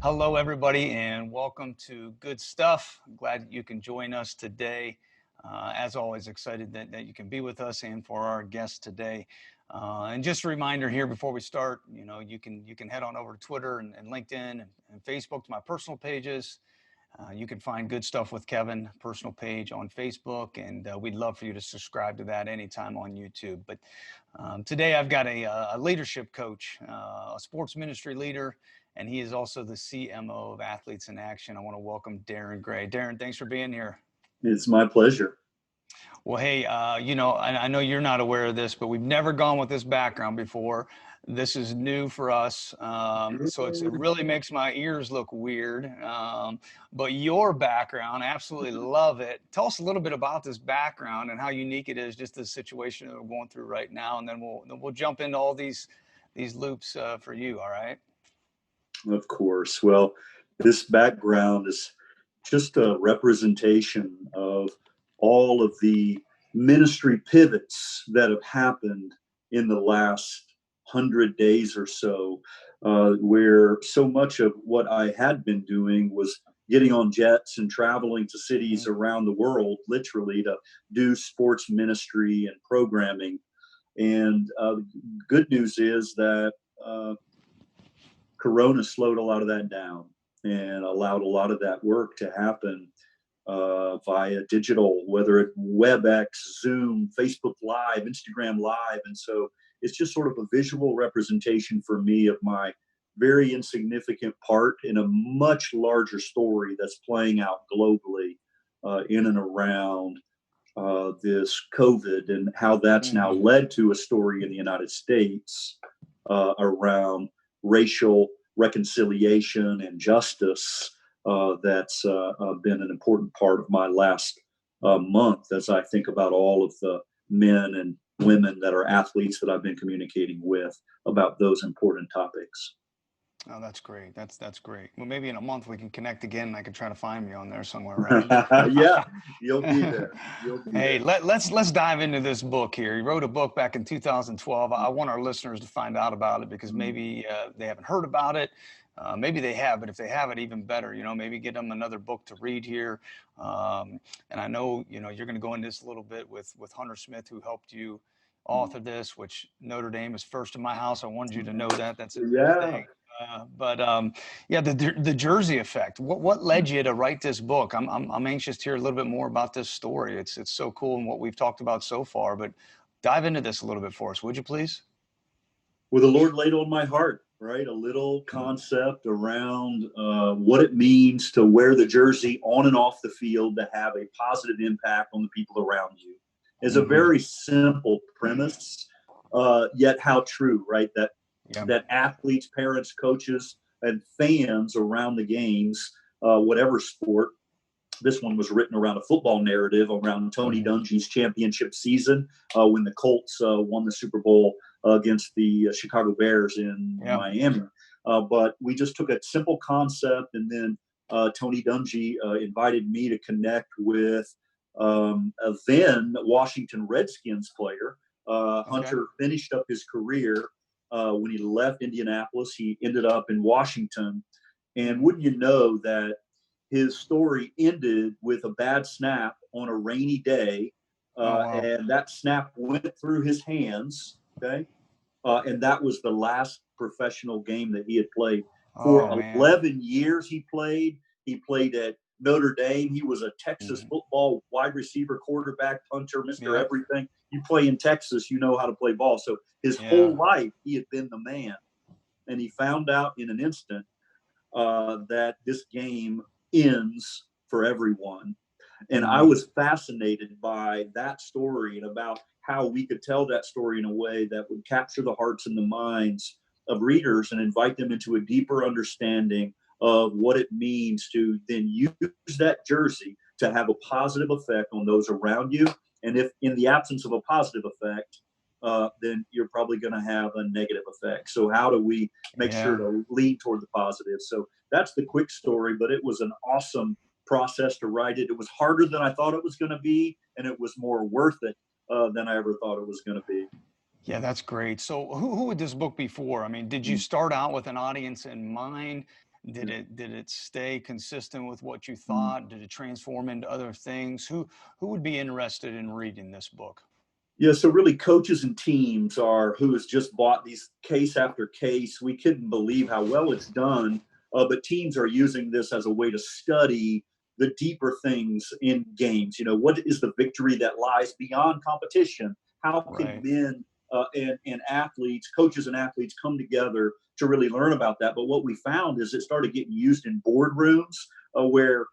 Hello, everybody, and welcome to Good Stuff. I'm glad you can join us today. As always, excited that you can be with us and for our guest today. And just a reminder here before we start, you can head on over to Twitter and LinkedIn and Facebook to my personal pages. You can find Good Stuff with Kevin personal page on Facebook, and we'd love for you to subscribe to that anytime on YouTube. But today I've got a leadership coach, a sports ministry leader, and he is also the CMO of Athletes in Action. I want to welcome Darrin Gray. Darrin, thanks for being here. It's my pleasure. Well, hey, I know you're not aware of this, but we've never gone with this background before. This is new for us, so it really makes my ears look weird. But your background, absolutely love it. Tell us a little bit about this background and how unique it is, just the situation that we're going through right now, and then we'll jump into all these loops for you. All right? Of course. Well, this background is just a representation of all of the ministry pivots that have happened in the last 100 days or so, where so much of what I had been doing was getting on jets and traveling to cities around the world, literally, to do sports ministry and programming. And good news is that Corona slowed a lot of that down and allowed a lot of that work to happen via digital, whether it WebEx, Zoom, Facebook Live, Instagram Live. And so it's just sort of a visual representation for me of my very insignificant part in a much larger story that's playing out globally in and around this COVID, and how that's now led to a story in the United States around racial reconciliation and justice that's been an important part of my last month as I think about all of the men and women that are athletes that I've been communicating with about those important topics. Oh, that's great. That's great. Well, maybe in a month we can connect again and I can try to find me on there somewhere, right? Yeah, you'll be there. You'll be Hey, there. let's dive into this book here. You wrote a book back in 2012. I want our listeners to find out about it because maybe they haven't heard about it. Maybe they have, but if they haven't, even better. Maybe get them another book to read here. And I know you're going to go into this a little bit with Hunter Smith, who helped you author this, which Notre Dame is first in my house. I wanted you to know that. That's a good Yeah. thing. Yeah, the Jersey effect. What led you to write this book? I'm anxious to hear a little bit more about this story. It's so cool and what we've talked about so far. But dive into this a little bit for us, would you please? Well, the Lord laid on my heart, right? A little concept around what it means to wear the jersey on and off the field to have a positive impact on the people around you. Is a very simple premise, yet how true, right? That athletes, parents, coaches, and fans around the games, whatever sport. This one was written around a football narrative around Tony Dungy's championship season when the Colts won the Super Bowl against the Chicago Bears in Miami. But we just took a simple concept, and then Tony Dungy invited me to connect with a then Washington Redskins player. Hunter finished up his career when he left Indianapolis. He ended up in Washington. And wouldn't you know that his story ended with a bad snap on a rainy day, and that snap went through his hands, okay? And that was the last professional game that he had played. For 11 years he played. He played at Notre Dame. He was a Texas football wide receiver, quarterback, punter, Mr. Everything. You play in Texas, you know how to play ball. So his whole life he had been the man. And he found out in an instant that this game ends for everyone. And I was fascinated by that story and about how we could tell that story in a way that would capture the hearts and the minds of readers and invite them into a deeper understanding of what it means to then use that jersey to have a positive effect on those around you. And if in the absence of a positive effect, then you're probably going to have a negative effect. So how do we make sure to lean toward the positive? So that's the quick story, but it was an awesome process to write it. It was harder than I thought it was going to be, and it was more worth it than I ever thought it was going to be. Yeah, that's great. So who would this book be for? I mean, did you start out with an audience in mind? Did it stay consistent with what you thought? Did it transform into other things? Who would be interested in reading this book? Yeah, so really coaches and teams are who has just bought these case after case. We couldn't believe how well it's done, but teams are using this as a way to study the deeper things in games. What is the victory that lies beyond competition? How can Right. men and athletes, coaches and athletes come together to really learn about that? But what we found is it started getting used in boardrooms where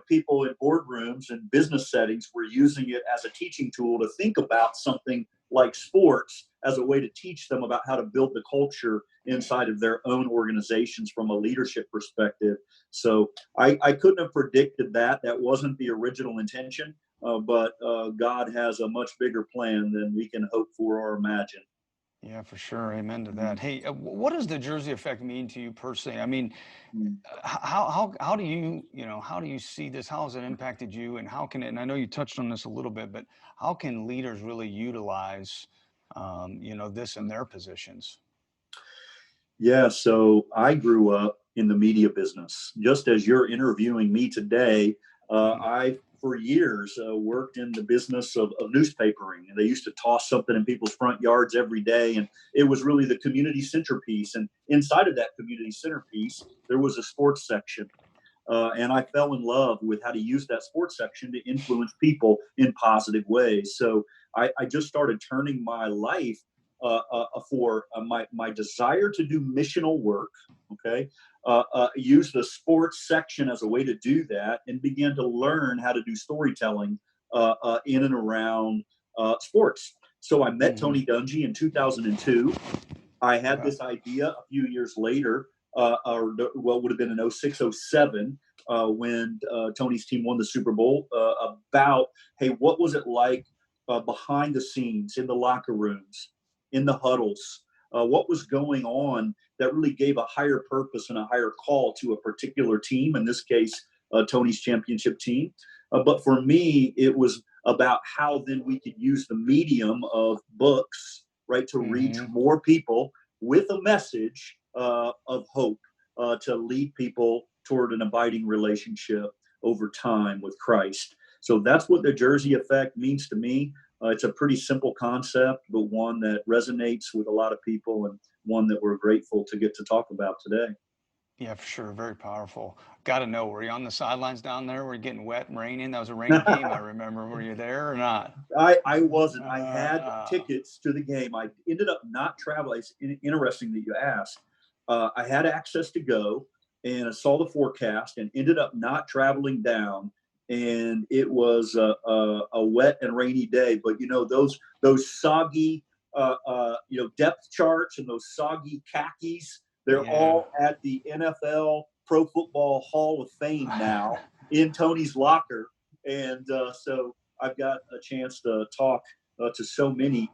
people in boardrooms and business settings were using it as a teaching tool to think about something like sports as a way to teach them about how to build the culture inside of their own organizations from a leadership perspective. So I couldn't have predicted that. That wasn't the original intention, but God has a much bigger plan than we can hope for or imagine. Yeah, for sure. Amen to that. Mhm. Hey, what does the Jersey effect mean to you personally? I mean, Mhm. how do how do you see this? How has it impacted you, and how can it? And I know you touched on this a little bit, but how can leaders really utilize, this in their positions? Yeah, so I grew up in the media business. Just as you're interviewing me today, Mhm. I, for years, worked in the business of newspapering. And they used to toss something in people's front yards every day. And it was really the community centerpiece. And inside of that community centerpiece, there was a sports section. And I fell in love with how to use that sports section to influence people in positive ways. So I just started turning my life for my desire to do missional work. Okay, use the sports section as a way to do that, and began to learn how to do storytelling in and around sports. So I met Mhm. Tony Dungy in 2002. I had Okay. this idea a few years later, or well, would have been in '06, '07, when Tony's team won the Super Bowl, about, hey, what was it like behind the scenes, in the locker rooms, in the huddles? What was going on that really gave a higher purpose and a higher call to a particular team, in this case, Tony's championship team. But for me, it was about how then we could use the medium of books, right, to reach Mhm. more people with a message of hope, to lead people toward an abiding relationship over time with Christ. So that's what the Jersey effect means to me. It's a pretty simple concept, but one that resonates with a lot of people, and one that we're grateful to get to talk about today. Yeah, for sure. Very powerful. Got to know, were you on the sidelines down there? Were you getting wet and raining? That was a rainy game, I remember. Were you there or not? I wasn't. I had Uh, tickets to the game. I ended up not traveling. It's interesting that you asked. I had access to go, and I saw the forecast, and ended up not traveling down. And it was a wet and rainy day. But those soggy depth charts and those soggy khakis. They're yeah. all at the NFL Pro Football Hall of Fame now in Tony's locker, and so I've got a chance to talk to so many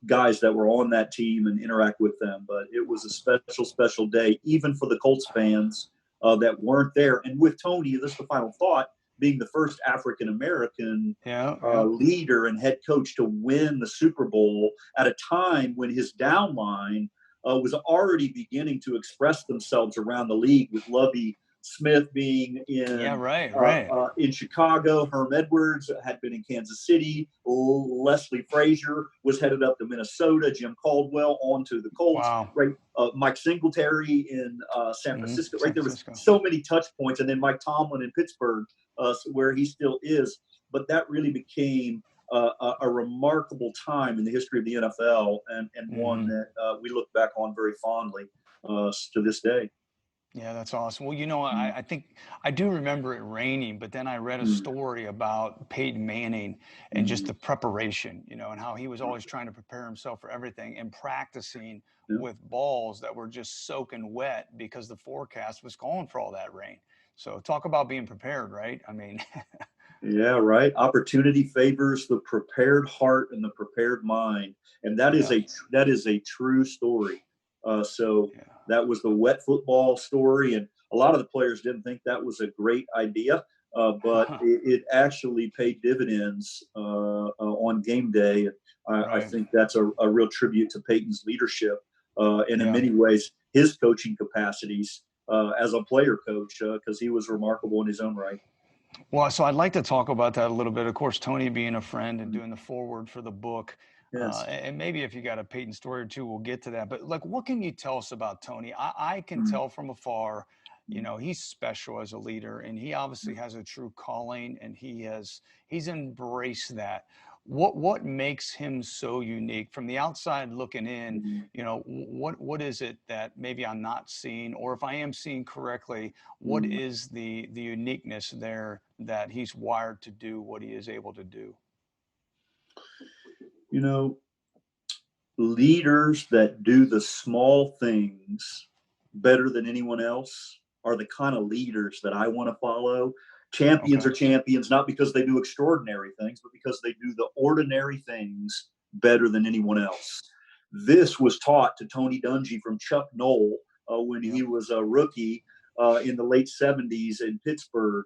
guys that were on that team and interact with them. But it was a special, special day, even for the Colts fans that weren't there. And with Tony, this is the final thought, being the first African American Yeah, yeah. leader and head coach to win the Super Bowl at a time when his downline was already beginning to express themselves around the league, with Lovie Smith being Yeah, right, right. in Chicago. Herm Edwards had been in Kansas City. Leslie Frazier was headed up to Minnesota. Jim Caldwell on to the Colts. Wow. Right, Mike Singletary in San Mhm. Francisco. Right, San there was Francisco. so many touch points, and then Mike Tomlin in Pittsburgh, where he still is. But that really became a remarkable time in the history of the NFL, and one Mhm. that we look back on very fondly to this day. Yeah, that's awesome. Well, Mm, I think I do remember it raining, but then I read a mm, story about Peyton Manning and just mm. the preparation, and how he was always trying to prepare himself for everything and practicing Yeah. with balls that were just soaking wet because the forecast was calling for all that rain. So talk about being prepared, right? I mean, Yeah, right. Opportunity favors the prepared heart and the prepared mind, and that is yeah, a true story. So yeah. that was the wet football story, and a lot of the players didn't think that was a great idea, but it actually paid dividends on game day. And I Right. think that's a real tribute to Peyton's leadership, and in Yeah. many ways his coaching capacities. as a player coach, because he was remarkable in his own right. Well, so I'd like to talk about that a little bit. Of course, Tony being a friend and doing the foreword for the book. Yes. And maybe if you got a Payton story or two, we'll get to that. But like, what can you tell us about Tony? I can tell from afar, you know, he's special as a leader, and he obviously has a true calling, and he's embraced that. What makes him so unique from the outside looking in? You know, what is it that maybe I'm not seeing, or if I am seeing correctly, what is the uniqueness there that he's wired to do what he is able to do? You know, leaders that do the small things better than anyone else are the kind of leaders that I want to follow. Champions Okay. are champions, not because they do extraordinary things, but because they do the ordinary things better than anyone else. This was taught to Tony Dungy from Chuck Noll when Yep. he was a rookie in the late 70s in Pittsburgh.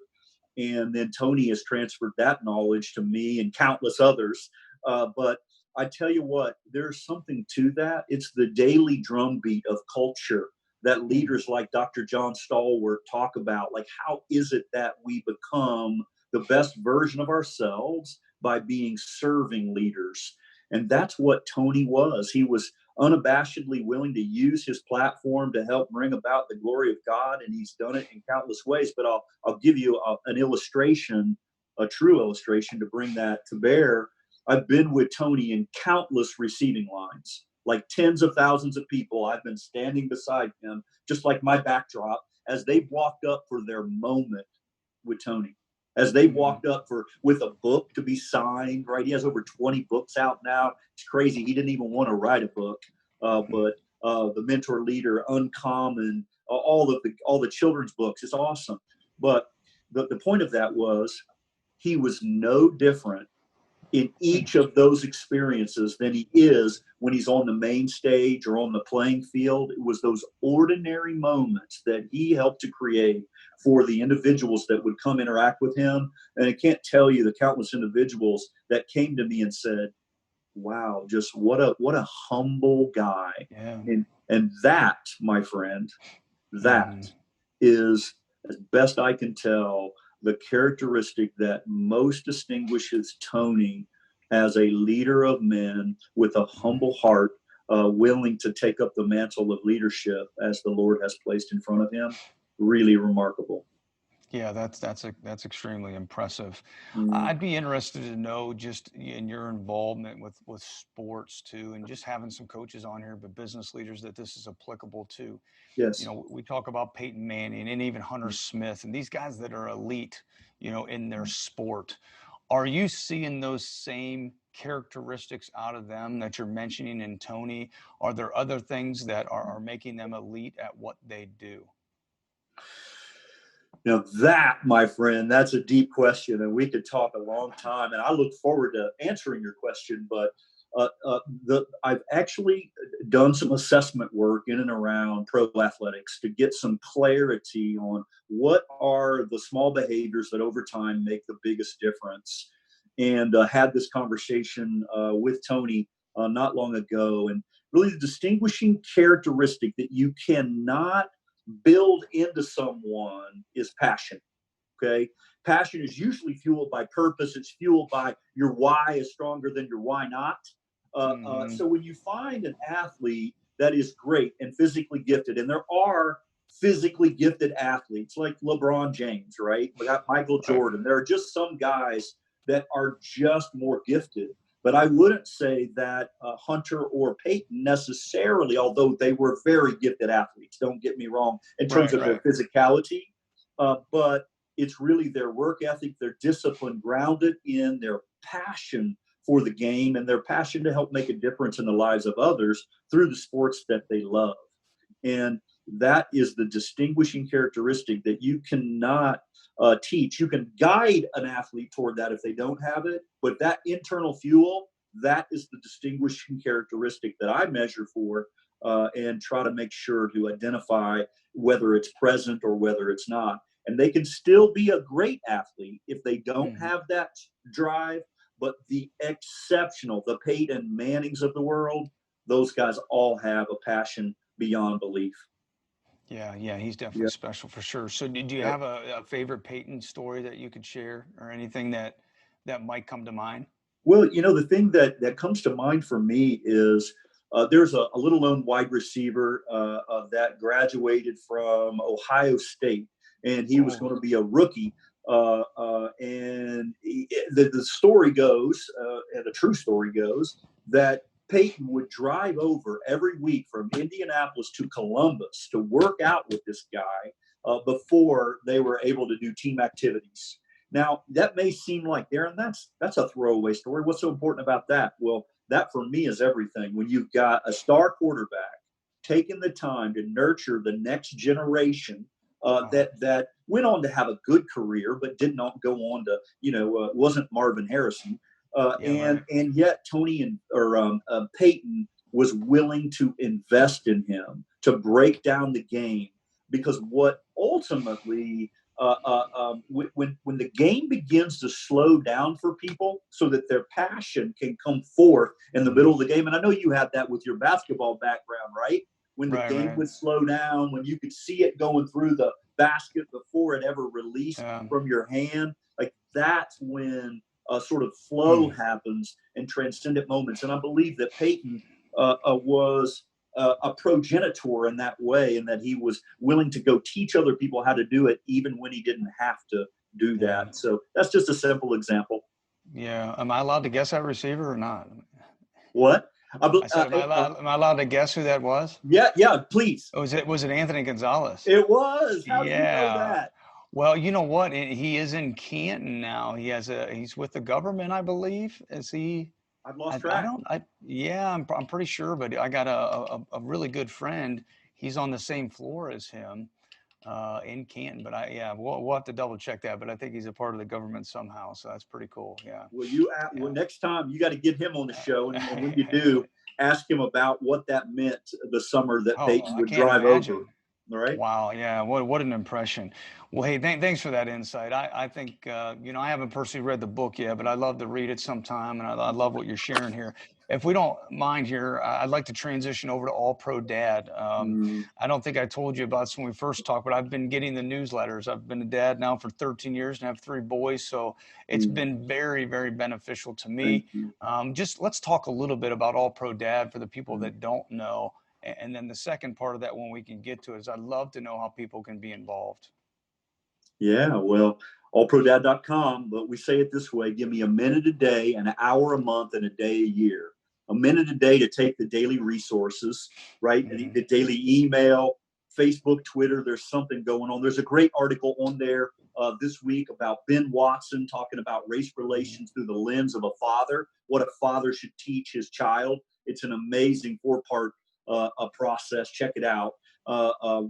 And then Tony has transferred that knowledge to me and countless others. But I tell you what, there's something to that. It's the daily drumbeat of culture that leaders like Dr. John Stallworth talk about. Like, how is it that we become the best version of ourselves by being serving leaders? And that's what Tony was. He was unabashedly willing to use his platform to help bring about the glory of God, and he's done it in countless ways. But I'll give you an illustration, a true illustration to bring that to bear. I've been with Tony in countless receiving lines, like tens of thousands of people. I've been standing beside him, just like my backdrop, as they've walked up for their moment with Tony, as they walked up with a book to be signed. Right, he has over 20 books out now. It's crazy. He didn't even want to write a book, but the Mentor Leader, Uncommon, all the children's books. It's awesome. But the point of that was he was no different in each of those experiences than he is when he's on the main stage or on the playing field. It was those ordinary moments that he helped to create for the individuals that would come interact with him. And I can't tell you the countless individuals that came to me and said, wow, just what a humble guy. Yeah. And that, my friend, that is, as best I can tell, the characteristic that most distinguishes Tony as a leader of men with a humble heart, willing to take up the mantle of leadership as the Lord has placed in front of him. Really remarkable. Yeah, that's extremely impressive. Mm, I'd be interested to know just in your involvement with sports too, and just having some coaches on here, but business leaders that this is applicable to. You yes. know, we talk about Peyton Manning and even Hunter Smith and these guys that are elite, you know, in their sport. Are you seeing those same characteristics out of them that you're mentioning in Tony? Are there other things that are making them elite at what they do? Now that, my friend, that's a deep question, and we could talk a long time. And I look forward to answering your question. But I've actually done some assessment work in and around pro athletics to get some clarity on what are the small behaviors that over time make the biggest difference. And had this conversation with Tony not long ago, and really the distinguishing characteristic that you cannot build into someone is passion. Okay. Passion is usually fueled by purpose. It's fueled by your why is stronger than your why not. So when you find an athlete that is great and physically gifted, and there are physically gifted athletes like LeBron James, right? We got Michael Jordan. There are just some guys that are just more gifted. But I wouldn't say that Hunter or Payton necessarily, although they were very gifted athletes, don't get me wrong, in terms of their physicality, but it's really their work ethic, their discipline grounded in their passion for the game and their passion to help make a difference in the lives of others through the sports that they love. And that is the distinguishing characteristic that you cannot teach. You can guide an athlete toward that if they don't have it, but that internal fuel, that is the distinguishing characteristic that I measure for and try to make sure to identify whether it's present or whether it's not. And they can still be a great athlete if they don't have that drive, but the exceptional, the Peyton Mannings of the world, those guys all have a passion beyond belief. Yeah, he's definitely Yeah. special for sure. So, did you Yeah. have a favorite Payton story that you could share, or anything that might come to mind? Well, the thing that comes to mind for me is there's a little known wide receiver that graduated from Ohio State, and he was Oh, going to be a rookie. The story goes, and the true story goes, that Payton would drive over every week from Indianapolis to Columbus to work out with this guy before they were able to do team activities. Now, that may seem like, Darrin, that's a throwaway story. What's so important about that? Well, that for me is everything. When you've got a star quarterback taking the time to nurture the next generation wow. that went on to have a good career, but did not go on to, wasn't Marvin Harrison, Yeah, right. and yet Tony or Payton was willing to invest in him to break down the game, because what ultimately when the game begins to slow down for people so that their passion can come forth in the middle of the game. And I know you had that with your basketball background, right? When the Right, game right. would slow down, when you could see it going through the basket before it ever released from your hand, like that's when a sort of flow Mm, happens and transcendent moments. And I believe that Payton was a progenitor in that way, and that he was willing to go teach other people how to do it, even when he didn't have to do yeah, that. So that's just a simple example. yeah. Am I allowed to guess that receiver or not? What? I said, am I allowed to guess who that was? Yeah, yeah, please. Was it Anthony Gonzalez? It was. How do you know Yeah. that? Well, you know what? He is in Canton now. He's with the government, I believe. Is he? I've lost I track. don't. Yeah, I'm pretty sure, but I got a really good friend. He's on the same floor as him in Canton. But yeah, we'll have to double check that. But I think he's a part of the government somehow. So that's pretty cool. Yeah, Well, yeah. next time you got to get him on the show, and when you do, ask him about what that meant the summer that Oh, Payton I would can't drive over. imagine. All right. Wow, yeah, what an impression. Well, hey, thanks for that insight. I think I haven't personally read the book yet, but I'd love to read it sometime, and I love what you're sharing here. If we don't mind here, I'd like to transition over to All Pro Dad. Mm, I don't think I told you about this when we first talked, but I've been getting the newsletters. I've been a dad now for 13 years and have three boys, so it's mm, been very, very beneficial to thank me. you. Just let's talk a little bit about All Pro Dad for the people Mm. that don't know. And then the second part of that, when we can get to, is I'd love to know how people can be involved. Yeah, well, allprodad.com, but we say it this way: give me a minute a day, an hour a month, and a day a year. A minute a day to take the daily resources, right? Hmm. The daily email, Facebook, Twitter, there's something going on. There's a great article on there this week about Ben Watson talking about race Hmm. relations through the lens of a father, what a father should teach his child. It's an amazing four-part a process. Check it out.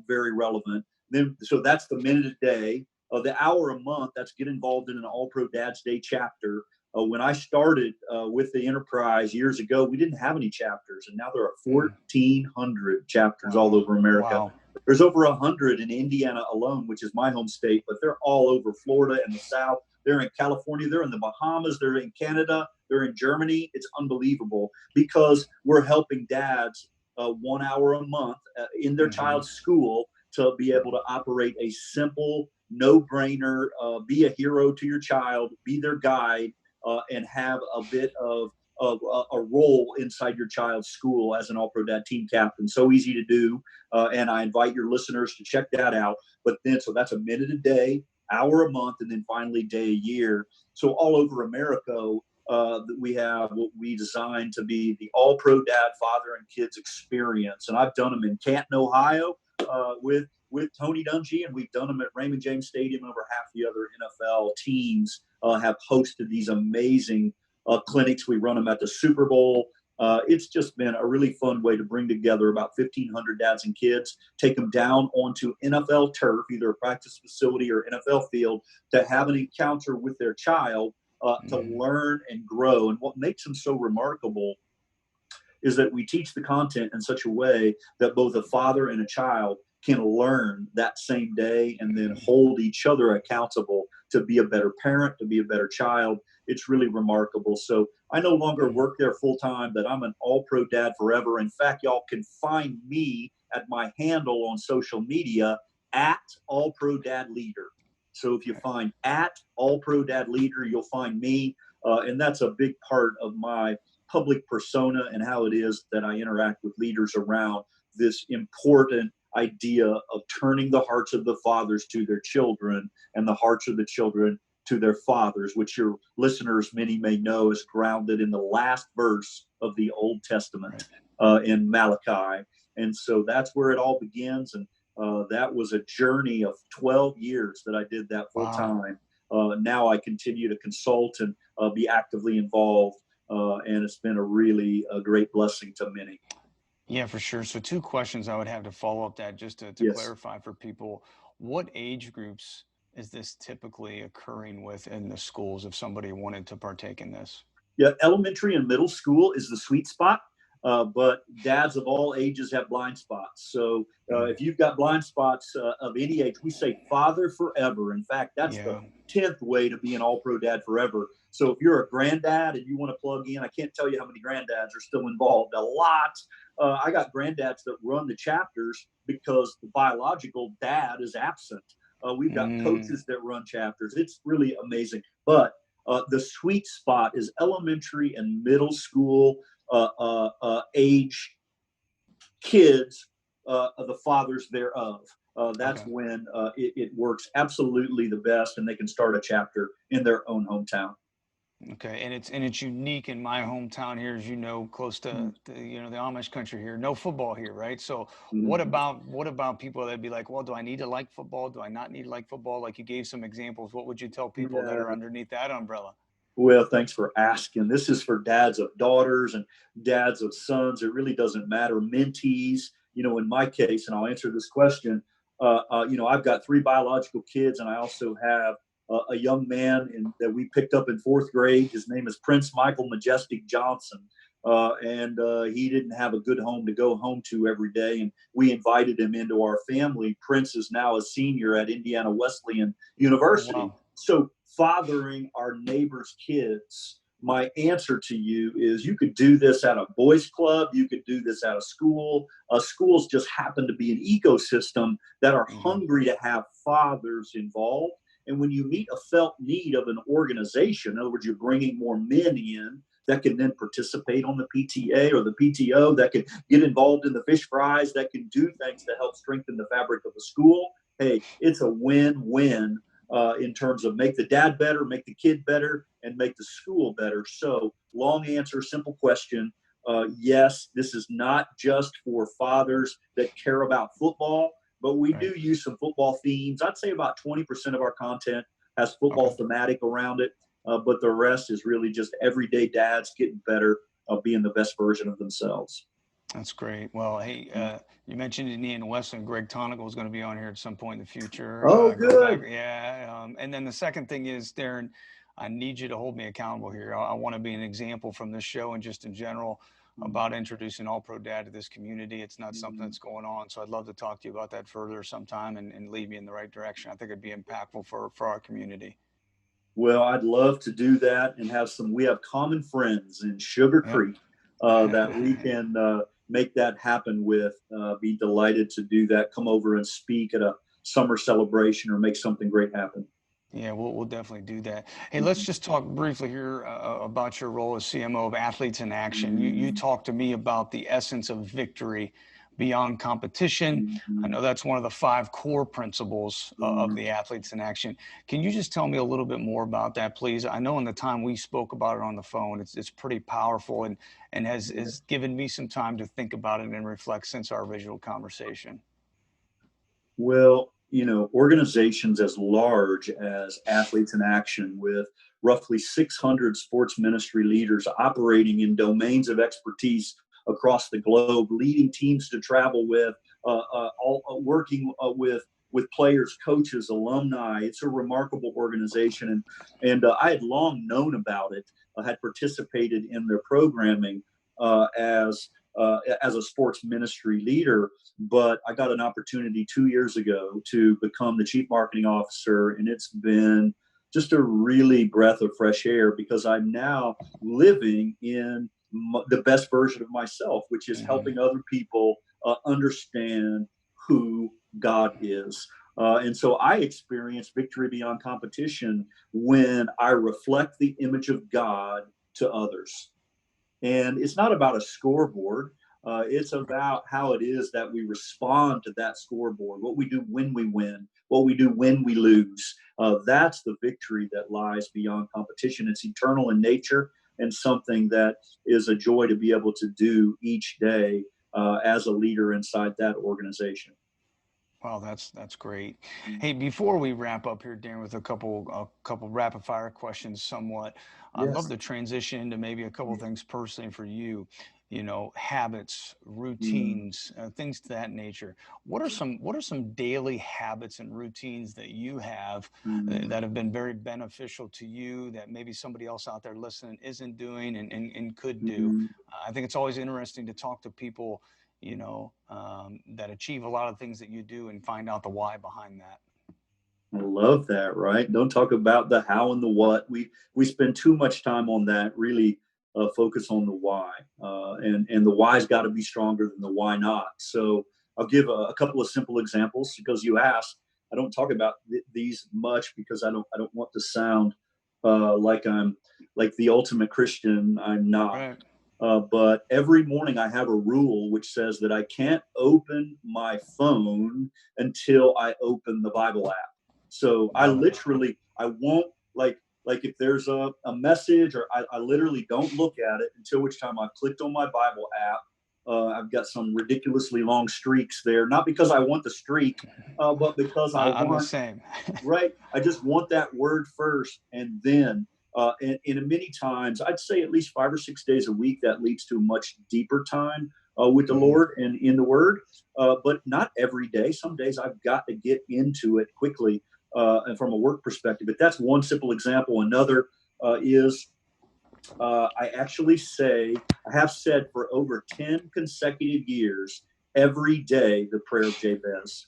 Very relevant. Then, so that's the minute a day. The hour a month, that's get involved in an All Pro Dads Day chapter. When I started with the enterprise years ago, we didn't have any chapters, and now there are Mm. 1,400 chapters all Wow. over America. Wow. There's over 100 in Indiana alone, which is my home state, but they're all over Florida and the South. They're in California, they're in the Bahamas, they're in Canada, they're in Germany. It's unbelievable because we're helping dads 1 hour a month in their Hmm. child's school to be able to operate a simple, no brainer, be a hero to your child, be their guide, and have a bit of a role inside your child's school as an All Pro Dad team captain. So easy to do. And I invite your listeners to check that out. But then, so that's a minute a day, hour a month, and then finally day a year. So all over America, we have what we designed to be the All Pro Dad Father and Kids experience. And I've done them in Canton, Ohio, with Tony Dungy, and we've done them at Raymond James Stadium. Over half the other NFL teams have hosted these amazing clinics. We run them at the Super Bowl. It's just been a really fun way to bring together about 1,500 dads and kids, take them down onto NFL turf, either a practice facility or NFL field, to have an encounter with their child, to Hmm. learn and grow. And what makes them so remarkable is that we teach the content in such a way that both a father and a child can learn that same day and then Hmm. hold each other accountable to be a better parent, to be a better child. It's really remarkable. So I no longer Hmm. work there full time, but I'm an All Pro Dad forever. In fact, y'all can find me at my handle on social media at All Pro Dad Leader. So if you find at All Pro Dad Leader, you'll find me. And that's a big part of my public persona and how it is that I interact with leaders around this important idea of turning the hearts of the fathers to their children and the hearts of the children to their fathers, which your listeners, many may know, is grounded in the last verse of the Old Testament in Malachi. And so that's where it all begins. And that was a journey of 12 years that I did that full time. Now I continue to consult and be actively involved. And it's been a great blessing to many. Yeah, for sure. So 2 questions I would have to follow up that just to clarify for people. What age groups is this typically occurring with in the schools if somebody wanted to partake in this? Yeah, elementary and middle school is the sweet spot. But dads of all ages have blind spots. So if you've got blind spots of any age, we say father forever. In fact, that's the 10th way to be an all pro dad forever. So if you're a granddad and you want to plug in, I can't tell you how many granddads are still involved. A lot. I got granddads that run the chapters because the biological dad is absent. We've got coaches that run chapters. It's really amazing. But the sweet spot is elementary and middle school age kids, the fathers thereof. That's when it works absolutely the best, and they can start a chapter in their own hometown. Okay, and it's unique in my hometown here, as you know, close to the Amish country here. No football here, right? So what about people that'd be like, well, do I need to like football? Do I not need to like football? Like you gave some examples. What would you tell people that are underneath that umbrella? Well, thanks for asking. This is for dads of daughters and dads of sons. It really doesn't matter. Mentees, in my case, and I'll answer this question. I've got 3 biological kids, and I also have a young man that we picked up in 4th grade. His name is Prince Michael Majestic Johnson. And he didn't have a good home to go home to every day. And we invited him into our family. Prince is now a senior at Indiana Wesleyan University. Oh, wow. So fathering our neighbors' kids, my answer to you is you could do this at a boys' club. You could do this at a school. Schools just happen to be an ecosystem that are hungry to have fathers involved. And when you meet a felt need of an organization, in other words, you're bringing more men in that can then participate on the PTA or the PTO, that can get involved in the fish fries, that can do things to help strengthen the fabric of the school. Hey, it's a win-win in terms of make the dad better, make the kid better, and make the school better. So long answer, simple question. Yes, this is not just for fathers that care about football, but we do use some football themes. I'd say about 20% of our content has football thematic around it. But the rest is really just everyday dads getting better, being the best version of themselves. That's great. Well, hey, you mentioned Indiana Wesleyan. Greg Tonigal is going to be on here at some point in the future. Oh, good. And then the second thing is, Darrin, I need you to hold me accountable here. I want to be an example from this show and just in general about introducing All Pro Dad to this community. It's not something that's going on. So I'd love to talk to you about that further sometime and lead me in the right direction. I think it'd be impactful for our community. Well, I'd love to do that and we have common friends in Sugar Creek that we can make that happen with. Be delighted to do that. Come over and speak at a summer celebration or make something great happen. Yeah, we'll definitely do that. Hey, let's just talk briefly here about your role as CMO of Athletes in Action. You talked to me about the essence of victory beyond competition. I know that's one of the 5 core principles of the Athletes in Action. Can you just tell me a little bit more about that, please? I know in the time we spoke about it on the phone, it's pretty powerful and has given me some time to think about it and reflect since our original conversation. Well, organizations as large as Athletes in Action, with roughly 600 sports ministry leaders operating in domains of expertise across the globe, leading teams to travel with, working with players, coaches, alumni. It's a remarkable organization, and I had long known about it. I had participated in their programming as a sports ministry leader, but I got an opportunity 2 years ago to become the chief marketing officer, and it's been just a really breath of fresh air because I'm now living in the best version of myself, which is helping other people understand who God is. And so I experience victory beyond competition when I reflect the image of God to others. And it's not about a scoreboard. It's about how it is that we respond to that scoreboard, what we do when we win, what we do when we lose. That's the victory that lies beyond competition. It's eternal in nature and something that is a joy to be able to do each day as a leader inside that organization. Wow, that's great. Hey, before we wrap up here, Darrin, with a couple rapid fire questions, somewhat, I'd love Yes. to transition into maybe a couple things personally for you. You know, habits, Mm, routines, things to that nature. What are some daily habits and routines that you have mm, that have been very beneficial to you that maybe somebody else out there listening isn't doing and could do? mm. I think it's always interesting to talk to people, that achieve a lot of things that you do and find out the why behind that. I love that, right? Don't talk about the how and the what. We spend too much time on that. Really focus on the why, and the why's got to be stronger than the why not. So I'll give a couple of simple examples because you asked. I don't talk about these much because I don't want to sound like I'm like the ultimate Christian. I'm not. Right. But every morning I have a rule which says that I can't open my phone until I open the Bible app. So I Love it. literally, I won't like if there's a message or I literally don't look at it until which time I've clicked on my Bible app. I've got some ridiculously long streaks there, not because I want the streak, but because I I'm the want, same. right? I just want that word first. And then, and many times, I'd say at least 5 or 6 days a week, that leads to a much deeper time with the Mhm. Lord and in the Word, but not every day. Some days I've got to get into it quickly and from a work perspective. But that's one simple example. Another is I actually I have said for over 10 consecutive years, every day, the prayer of Jabez.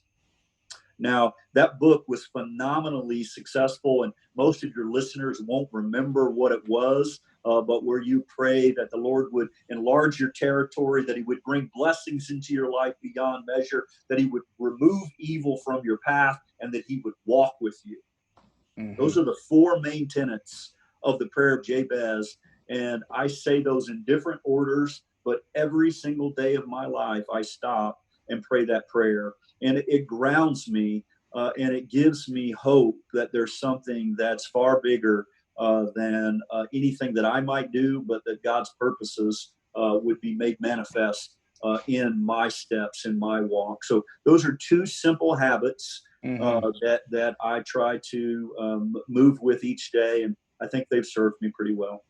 Now, that book was phenomenally successful, and most of your listeners won't remember what it was, but where you pray that the Lord would enlarge your territory, that He would bring blessings into your life beyond measure, that He would remove evil from your path, and that He would walk with you. Those Mhm. are the four main tenets of the prayer of Jabez. And I say those in different orders, but every single day of my life, I stop and pray that prayer. And it grounds me and it gives me hope that there's something that's far bigger than anything that I might do, but that God's purposes would be made manifest in my steps, in my walk. So those are two simple habits Mhm. that I try to move with each day, and I think they've served me pretty well.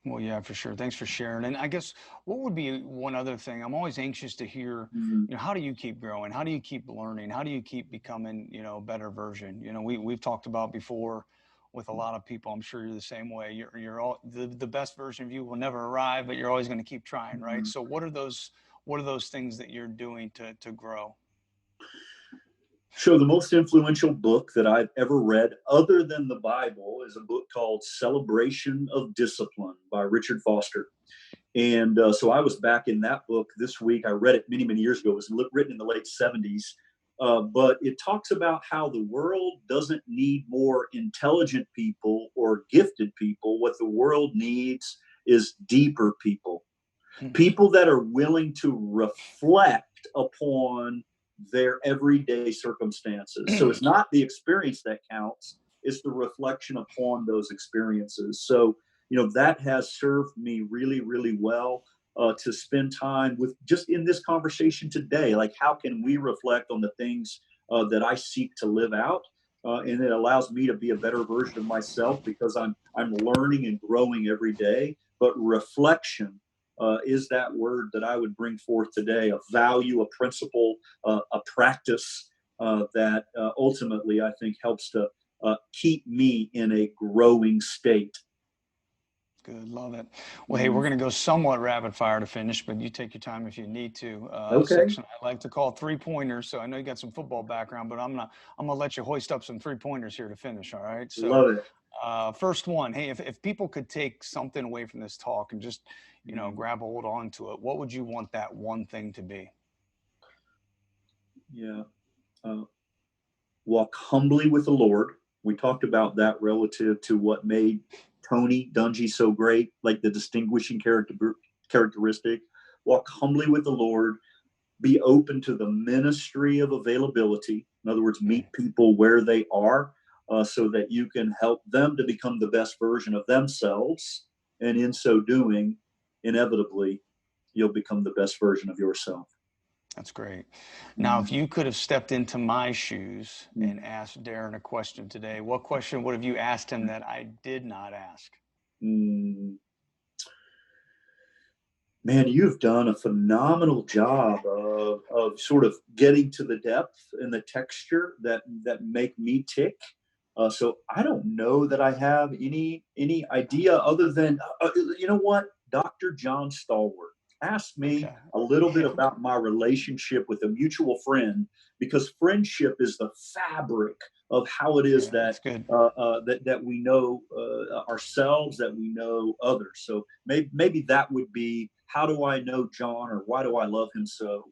Well, yeah, for sure. Thanks for sharing. And I guess what would be one other thing? I'm always anxious to hear, Mm, how do you keep growing? How do you keep learning? How do you keep becoming, a better version? We've talked about before with a lot of people. I'm sure you're the same way. You're all the best version of you will never arrive, but you're always going to keep trying, right? mm. So what are those things that you're doing to grow? So the most influential book that I've ever read, other than the Bible, is a book called "Celebration of Discipline" by Richard Foster. And so I was back in that book this week. I read it many, many years ago. It was written in the late 70s. But it talks about how the world doesn't need more intelligent people or gifted people. What the world needs is deeper people, Hmm. people that are willing to reflect upon their everyday circumstances. So it's not the experience that counts, it's the reflection upon those experiences. So, that has served me really, really well to spend time with just in this conversation today. Like, how can we reflect on the things that I seek to live out? And it allows me to be a better version of myself because I'm learning and growing every day. But reflection is that word that I would bring forth today, a value, a principle, a practice that ultimately I think helps to keep me in a growing state. Good, love it. Well, hey, we're Mm, going to go somewhat rapid fire to finish, but you take your time if you need to. okay. Section I like to call three pointers. So I know you got some football background, but I'm gonna let you hoist up some three pointers here to finish. All right. So Love it. first one, hey, if people could take something away from this talk and just Mm. grab a hold on to it, what would you want that one thing to be? Yeah. Walk humbly with the Lord. We talked about that relative to what made Tony Dungy so great, like the distinguishing characteristic. Walk humbly with the Lord. Be open to the ministry of availability. In other words, meet people where they are, so that you can help them to become the best version of themselves. And in so doing, inevitably, you'll become the best version of yourself. That's great. Now, Mm-hmm. if you could have stepped into my shoes and asked Darrin a question today, what question would have you asked him that I did not ask? Mm-hmm. Man, you've done a phenomenal job of sort of getting to the depth and the texture that make me tick. So I don't know that I have any idea other than you know what, Dr. John Stallworth asked me Okay. a little bit Yeah. about my relationship with a mutual friend, because friendship is the fabric of how it is Yeah, that's good. that we know ourselves, that we know others. So maybe that would be, how do I know John, or why do I love him so?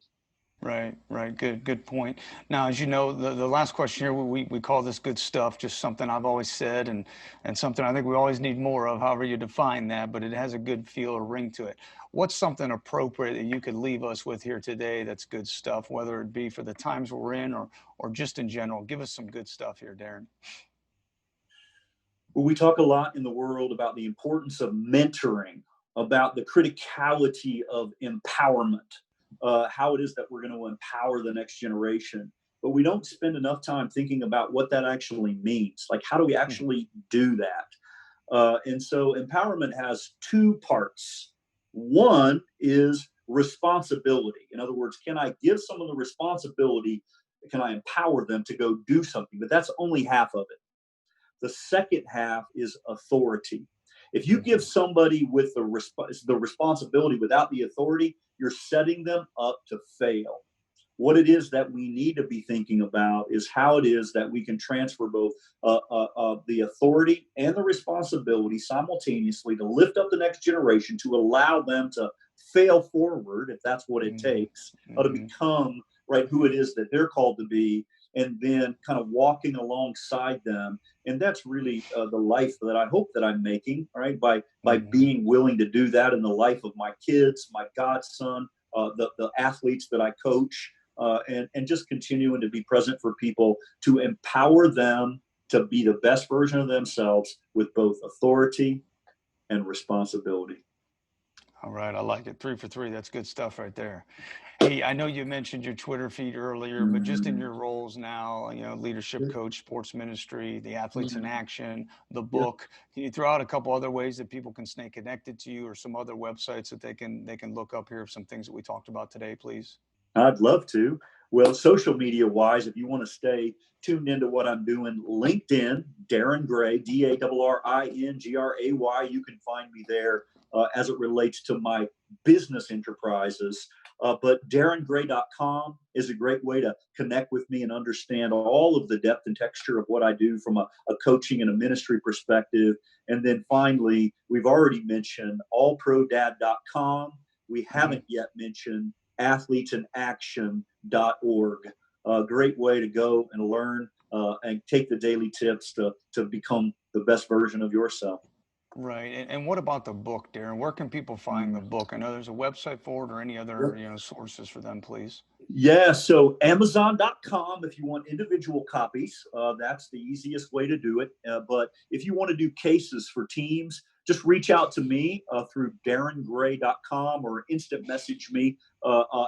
Right, right. Good point. Now, as you know, the last question here, we call this good stuff, just something I've always said and something I think we always need more of, however you define that, but it has a good feel or ring to it. What's something appropriate that you could leave us with here today that's good stuff, whether it be for the times we're in or just in general? Give us some good stuff here, Darrin. Well, we talk a lot in the world about the importance of mentoring, about the criticality of empowerment, how it is that we're going to empower the next generation. But we don't spend enough time thinking about what that actually means. Like, how do we actually do that? And so empowerment has two parts. One is responsibility. In other words, can I give someone the responsibility? Can I empower them to go do something? But that's only half of it. The second half is authority. If you give somebody with the responsibility without the authority, you're setting them up to fail. What it is that we need to be thinking about is how it is that we can transfer both the authority and the responsibility simultaneously to lift up the next generation, to allow them to fail forward, if that's what it Mm-hmm. takes, to Mm-hmm. become right who it is that they're called to be, and then kind of walking alongside them. And that's really the life that I hope that I'm making, right? By Mm-hmm. being willing to do that in the life of my kids, my godson, the athletes that I coach, and just continuing to be present for people, to empower them to be the best version of themselves with both authority and responsibility. All right, I like it. 3 for 3. That's good stuff right there. Hey, I know you mentioned your Twitter feed earlier, but just in Mm-hmm. your roles now, leadership coach, sports ministry, the athletes in action, the Yeah, book, can you throw out a couple other ways that people can stay connected to you, or some other websites that they can look up here of some things that we talked about today, please? I'd love to. Well, social media wise, if you want to stay tuned into what I'm doing, LinkedIn, Darrin Gray, DARRINGRAY. You can find me there as it relates to my business enterprises. But darringray.com is a great way to connect with me and understand all of the depth and texture of what I do from a coaching and a ministry perspective. And then finally, we've already mentioned allprodad.com. We Mm-hmm. haven't yet mentioned athletesinaction.org. A great way to go and learn and take the daily tips to become the best version of yourself. Right. And what about the book, Darrin? Where can people find the Mm. book? I know there's a website for it, or any other, Yep. sources for them, please. Yeah, so Amazon.com if you want individual copies. That's the easiest way to do it. But if you want to do cases for teams, just reach out to me through darringray.com, or instant message me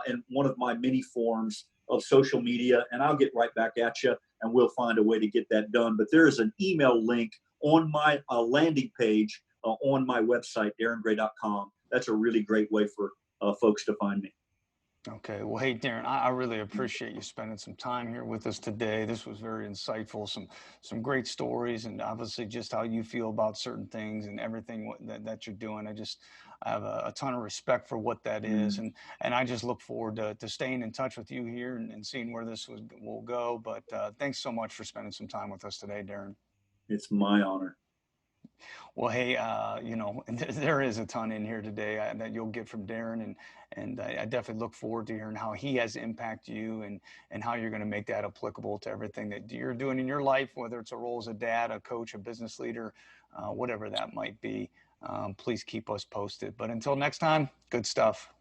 in one of my many forms of social media, and I'll get right back at you, and we'll find a way to get that done. But there is an email link on my landing page on my website, darringray.com. That's a really great way for folks to find me. Okay. Well, hey, Darrin, I really appreciate you spending some time here with us today. This was very insightful, some great stories, and obviously just how you feel about certain things and everything that you're doing. I have a ton of respect for what that is, Mm. and I just look forward to staying in touch with you here and seeing where will go. But thanks so much for spending some time with us today, Darrin. It's my honor. Well, hey, there is a ton in here today that you'll get from Darrin, and I definitely look forward to hearing how he has impacted you and how you're going to make that applicable to everything that you're doing in your life, whether it's a role as a dad, a coach, a business leader, whatever that might be. Please keep us posted. But until next time, good stuff.